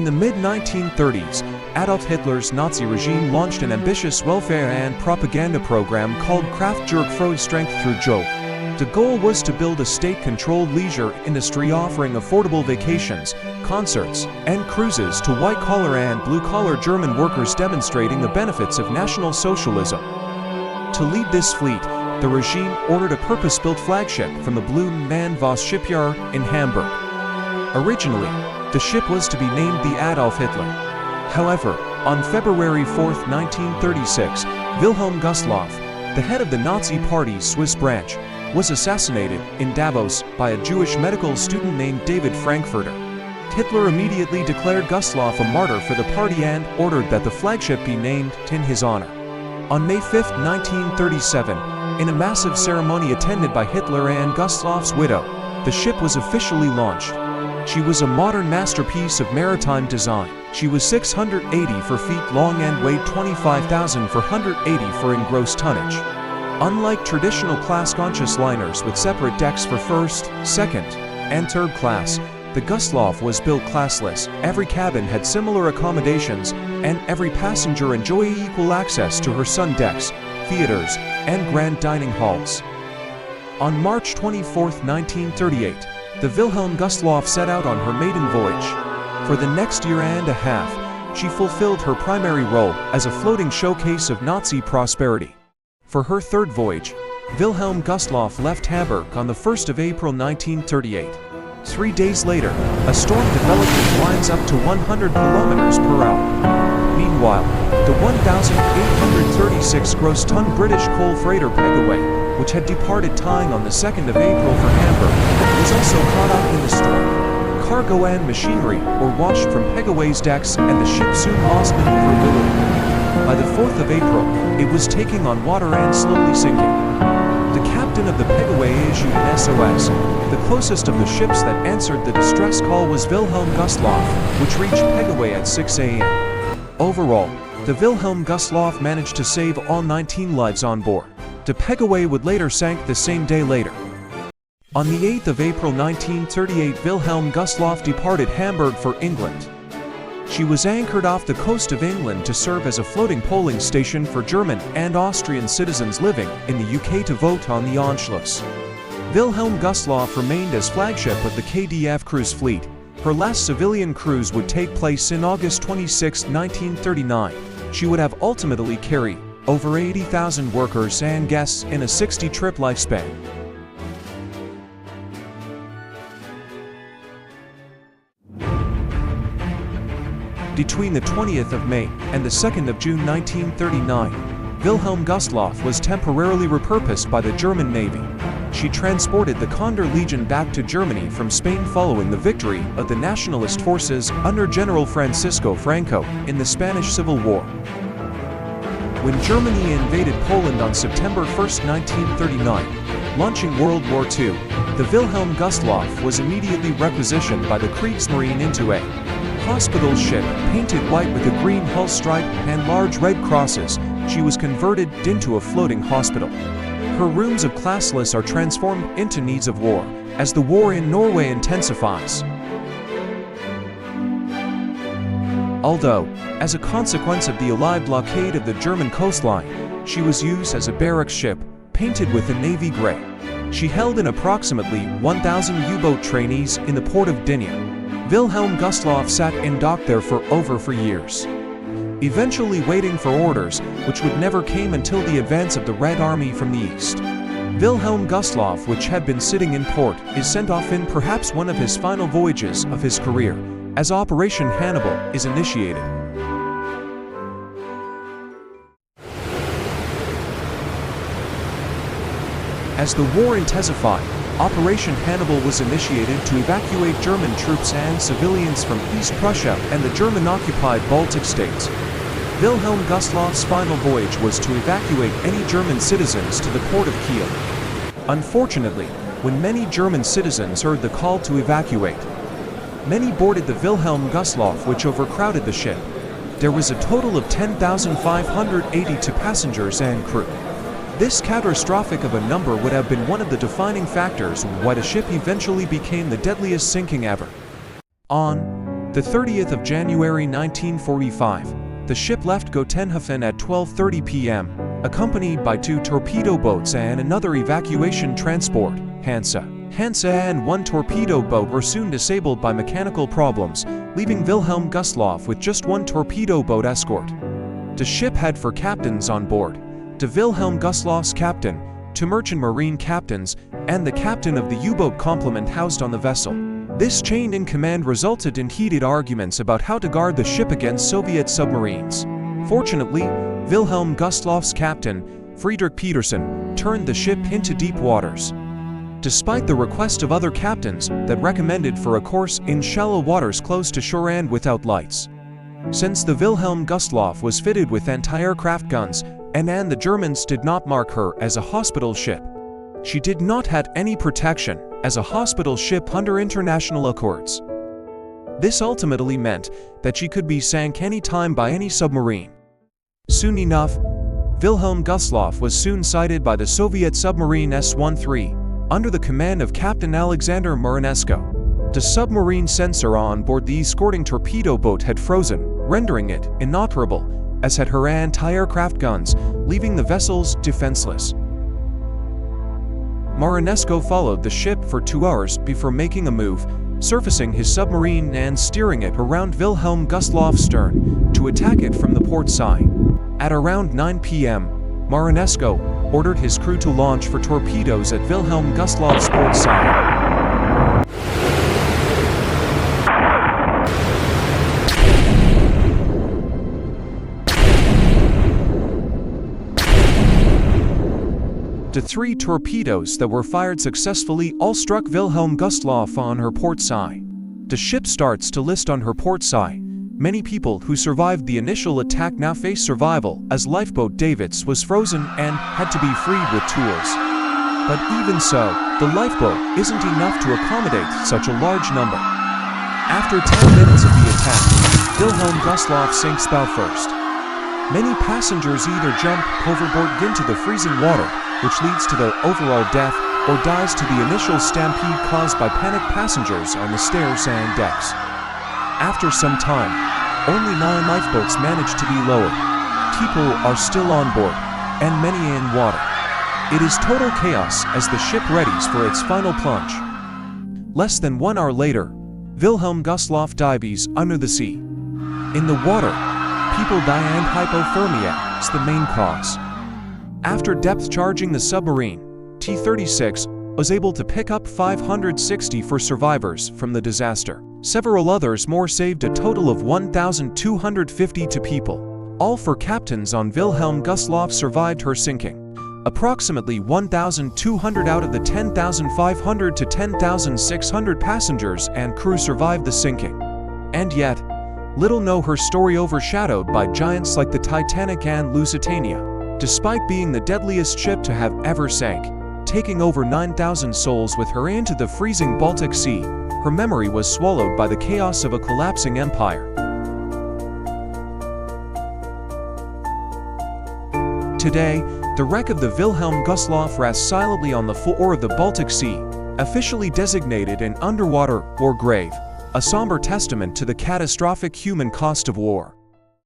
the mid-1930s, Adolf Hitler's Nazi regime launched an ambitious welfare and propaganda program called Kraft durch Strength through Job. The goal was to build a state-controlled leisure industry offering affordable vacations, concerts, and cruises to white-collar and blue-collar German workers, demonstrating the benefits of National Socialism. To lead this fleet, the regime ordered a purpose-built flagship from the Blue Man Voss shipyard in Hamburg. Originally, the ship was to be named the Adolf Hitler. However, on February 4, 1936, Wilhelm Gustloff, the head of the Nazi Party's Swiss branch, was assassinated in Davos by a Jewish medical student named David Frankfurter. Hitler immediately declared Gustloff a martyr for the party and ordered that the flagship be named in his honor. On May 5, 1937, in a massive ceremony attended by Hitler and Gustloff's widow, the ship was officially launched. She was a modern masterpiece of maritime design. She was 684 feet long and weighed 25,484 in gross tonnage. Unlike traditional class-conscious liners with separate decks for first, second, and third class, the Gustloff was built classless. Every cabin had similar accommodations, and every passenger enjoyed equal access to her sun decks, theaters, and grand dining halls. On March 24, 1938, the Wilhelm Gustloff set out on her maiden voyage. For the next year and a half, she fulfilled her primary role as a floating showcase of Nazi prosperity. For her third voyage, Wilhelm Gustloff left Hamburg on the 1st of April 1938. 3 days later, a storm developed with winds up to 100 kilometers per hour. Meanwhile, the 1,836 gross-ton British coal freighter Pegaway, which had departed tying on the 2nd of April for Hamburg, was also caught up in the storm. Cargo and machinery were washed from Pegaway's decks, and the ship soon lost maneuverability. By the 4th of April, it was taking on water and slowly sinking. The captain of the Pegaway issued an SOS. The closest of the ships that answered the distress call was Wilhelm Gustloff, which reached Pegaway at 6 a.m. Overall, the Wilhelm Gustloff managed to save all 19 lives on board. The Pegaway would later sink the same day later. On the 8th of April 1938, Wilhelm Gustloff departed Hamburg for England. She was anchored off the coast of England to serve as a floating polling station for German and Austrian citizens living in the UK to vote on the Anschluss. Wilhelm Gustloff remained as flagship of the KDF cruise fleet. Her last civilian cruise would take place in August 26, 1939. She would have ultimately carried over 80,000 workers and guests in a 60-trip lifespan. Between the 20th of May and the 2nd of June 1939, Wilhelm Gustloff was temporarily repurposed by the German Navy. She transported the Condor Legion back to Germany from Spain following the victory of the nationalist forces under General Francisco Franco in the Spanish Civil War. When Germany invaded Poland on September 1, 1939, launching World War II, the Wilhelm Gustloff was immediately requisitioned by the Kriegsmarine into a hospital ship painted white with a green hull stripe and large red crosses. She was converted into a floating hospital. Her rooms of classless are transformed into needs of war as the war in Norway intensifies. Although, as a consequence of the Allied blockade of the German coastline, she was used as a barracks ship, painted with a navy gray. She held in approximately 1,000 U-boat trainees in the port of Gdynia. Wilhelm Gustloff sat and docked there for years, eventually waiting for orders, which would never came until the advance of the Red Army from the east. Wilhelm Gustloff, which had been sitting in port, is sent off in perhaps one of his final voyages of his career, as Operation Hannibal is initiated. As the war intensified, Operation Hannibal was initiated to evacuate German troops and civilians from East Prussia and the German-occupied Baltic states. Wilhelm Gustloff's final voyage was to evacuate any German citizens to the port of Kiel. Unfortunately, when many German citizens heard the call to evacuate, many boarded the Wilhelm Gustloff, which overcrowded the ship. There was a total of 10,582 passengers and crew. This catastrophic of a number would have been one of the defining factors why the ship eventually became the deadliest sinking ever. On The 30th of January 1945, the ship left Gotenhafen at 12:30 p.m., accompanied by 2 torpedo boats and another evacuation transport, Hansa. Hansa and 1 torpedo boat were soon disabled by mechanical problems, leaving Wilhelm Gustloff with just 1 torpedo boat escort. The ship had 4 captains on board: de Wilhelm Gustloff's captain, 2 merchant marine captains, and the captain of the U-boat complement housed on the vessel. This chain in command resulted in heated arguments about how to guard the ship against Soviet submarines. Fortunately, Wilhelm Gustloff's captain, Friedrich Petersen, turned the ship into deep waters. Despite the request of other captains that recommended for a course in shallow waters close to shore and without lights. Since the Wilhelm Gustloff was fitted with anti-aircraft guns, and the Germans did not mark her as a hospital ship, she did not have any protection as a hospital ship under international accords. This ultimately meant that she could be sank any time by any submarine. Soon enough, Wilhelm Gustloff was soon sighted by the Soviet Submarine S-13, under the command of Captain Alexander Marinesko. The submarine sensor on board the escorting torpedo boat had frozen, rendering it inoperable, as had her anti-aircraft guns, leaving the vessels defenseless. Marinesko followed the ship for 2 hours before making a move, surfacing his submarine and steering it around Wilhelm Gustloff's stern to attack it from the port side. At around 9 p.m., Marinesko ordered his crew to launch for torpedoes at Wilhelm Gustloff's port side. The 3 torpedoes that were fired successfully all struck Wilhelm Gustloff on her port side. The ship starts to list on her port side. Many people who survived the initial attack now face survival, as lifeboat Davids was frozen and had to be freed with tools. But even so, the lifeboat isn't enough to accommodate such a large number. After 10 minutes of the attack, Wilhelm Gustloff sinks bow first. Many passengers either jump overboard into the freezing water, which leads to the overall death, or dies to the initial stampede caused by panicked passengers on the stairs and decks. After some time, only 9 lifeboats manage to be lowered. People are still on board, and many in water. It is total chaos as the ship readies for its final plunge. Less than 1 hour later, Wilhelm Gustloff dives under the sea. In the water, people die and hypothermia is the main cause. After depth charging the submarine, T-36 was able to pick up 564 survivors from the disaster. Several others more saved a total of 1,252 people. All 4 captains on Wilhelm Gustloff survived her sinking. Approximately 1,200 out of the 10,500 to 10,600 passengers and crew survived the sinking. And yet, little know her story overshadowed by giants like the Titanic and Lusitania. Despite being the deadliest ship to have ever sank, taking over 9,000 souls with her into the freezing Baltic Sea, her memory was swallowed by the chaos of a collapsing empire. Today, the wreck of the Wilhelm Gustloff rests silently on the floor of the Baltic Sea, officially designated an underwater war grave, a somber testament to the catastrophic human cost of war.